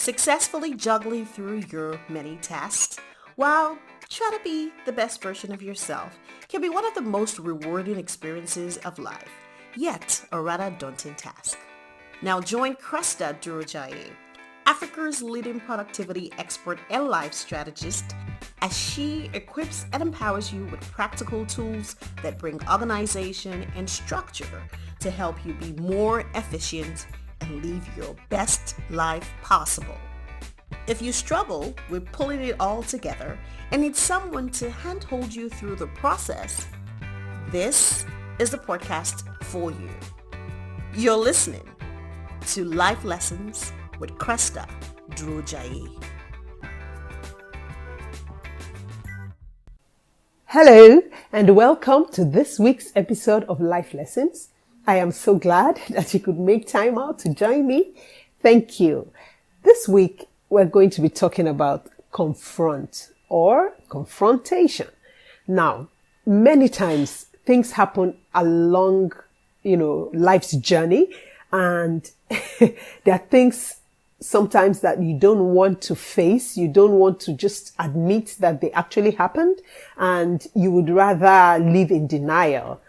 Successfully juggling through your many tasks while trying to be the best version of yourself can be one of the most rewarding experiences of life, yet a rather daunting task. Now join Cresta Durojaiye, Africa's leading productivity expert and life strategist, as she equips and empowers you with practical tools that bring organization and structure to help you be more efficient and live your best life possible. If you struggle with pulling it all together and need someone to handhold you through the process, this is the podcast for you. You're listening to Life Lessons with Cresta Durojaiye. Hello and welcome to this week's episode of Life Lessons. I am so glad that you could make time out to join me. Thank you. This week we're going to be talking about confront or confrontation. Now, many times things happen along, life's journey, and there are things sometimes that you don't want to face. You don't want to just admit that they actually happened, and you would rather live in denial.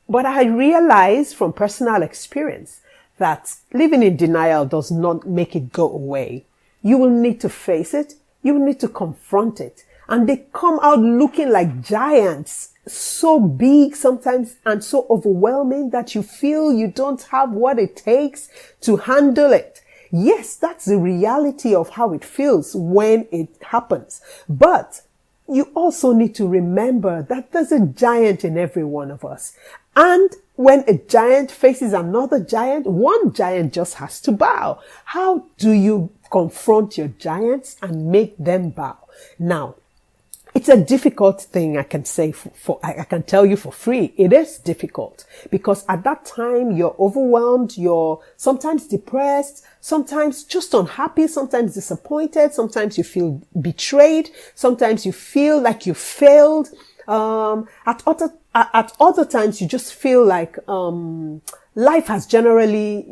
But I realize from personal experience that living in denial does not make it go away. You will need to face it. You will need to confront it. And they come out looking like giants, so big sometimes and so overwhelming that you feel you don't have what it takes to handle it. Yes, that's the reality of how it feels when it happens. But you also need to remember that there's a giant in every one of us. And when a giant faces another giant, one giant just has to bow. How do you confront your giants and make them bow? Now, it's a difficult thing, I can say I can tell you for free. It is difficult because at that time you're overwhelmed, you're sometimes depressed, sometimes just unhappy, sometimes disappointed, sometimes you feel betrayed, sometimes you feel like you failed. At other times you just feel like life has generally,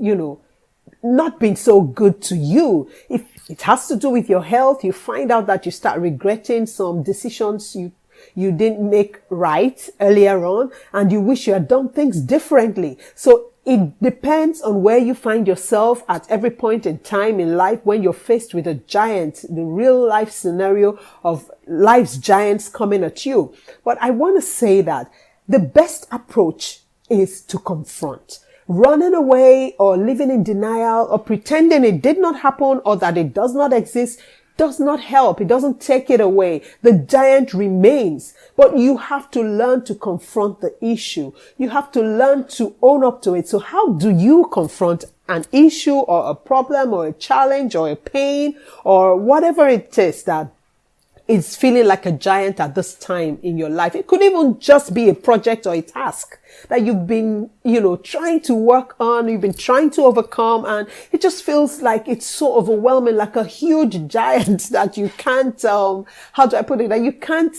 not been so good to you. If it has to do with your health, you find out that you start regretting some decisions you didn't make right earlier on, and you wish you had done things differently. So it depends on where you find yourself at every point in time in life when you're faced with a giant, the real life scenario of life's giants coming at you. But I want to say that the best approach is to confront. Running away or living in denial or pretending it did not happen or that it does not exist does not help. It doesn't take it away. The giant remains, but you have to learn to confront the issue. You have to learn to own up to it. So how do you confront an issue or a problem or a challenge or a pain or whatever it is that is feeling like a giant at this time in your life? It could even just be a project or a task that you've been, trying to work on, you've been trying to overcome, and it just feels like it's so overwhelming, like a huge giant that you can't, how do I put it, that you can't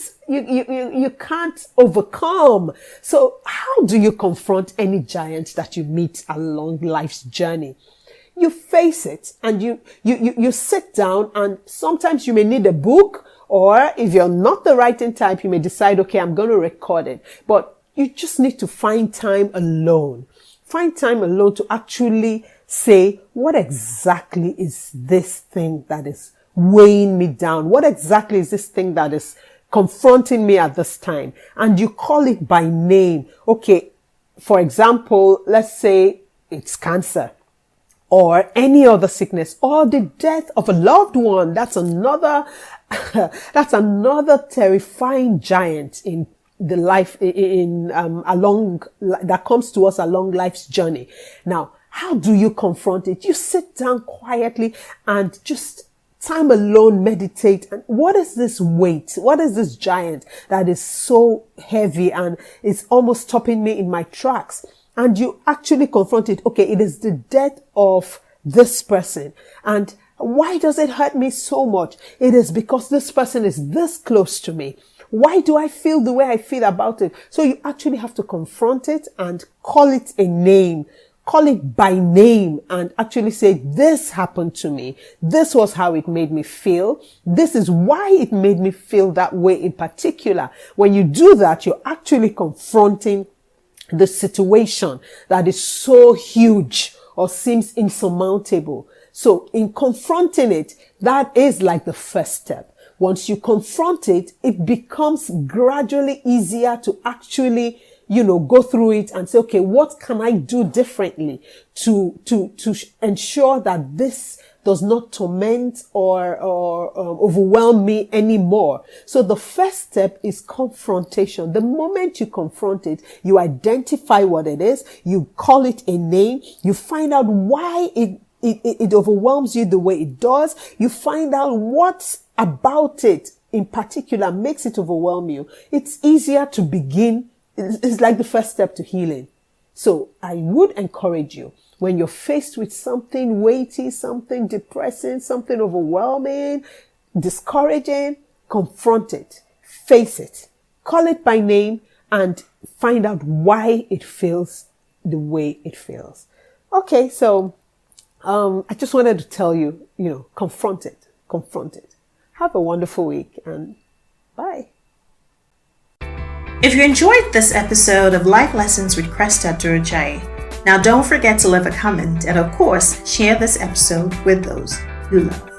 overcome. So how do you confront any giant that you meet along life's journey? You face it and you sit down, and sometimes you may need a book, or if you're not the writing type, you may decide, okay, I'm going to record it. But you just need to find time alone. Find time alone to actually say, what exactly is this thing that is weighing me down? What exactly is this thing that is confronting me at this time? And you call it by name. Okay, for example, let's say it's cancer, or any other sickness, or the death of a loved one. That's another terrifying giant in the life that comes to us along life's journey. Now, how do you confront it? You sit down quietly and just time alone meditate. And what is this weight? What is this giant that is so heavy and is almost stopping me in my tracks? And you actually confront it. Okay, it is the death of this person. And why does it hurt me so much? It is because this person is this close to me. Why do I feel the way I feel about it? So you actually have to confront it and call it a name. call it by name and actually say, this happened to me. This was how it made me feel. This is why it made me feel that way in particular. When you do that, you're actually confronting the situation that is so huge or seems insurmountable. So in confronting it, that is like the first step. Once you confront it, it becomes gradually easier to actually, go through it and say, okay, what can I do differently to ensure that this does not torment or overwhelm me anymore. So the first step is confrontation. The moment you confront it, you identify what it is, you call it a name, you find out why it overwhelms you the way it does, you find out what about it in particular makes it overwhelm you. It's easier to begin. It's like the first step to healing. So I would encourage you, when you're faced with something weighty, something depressing, something overwhelming, discouraging, confront it, face it, call it by name, and find out why it feels the way it feels. Okay, so I just wanted to tell you, confront it. Have a wonderful week, and bye. If you enjoyed this episode of Life Lessons with Cresta Durojaiye, now don't forget to leave a comment and of course share this episode with those you love.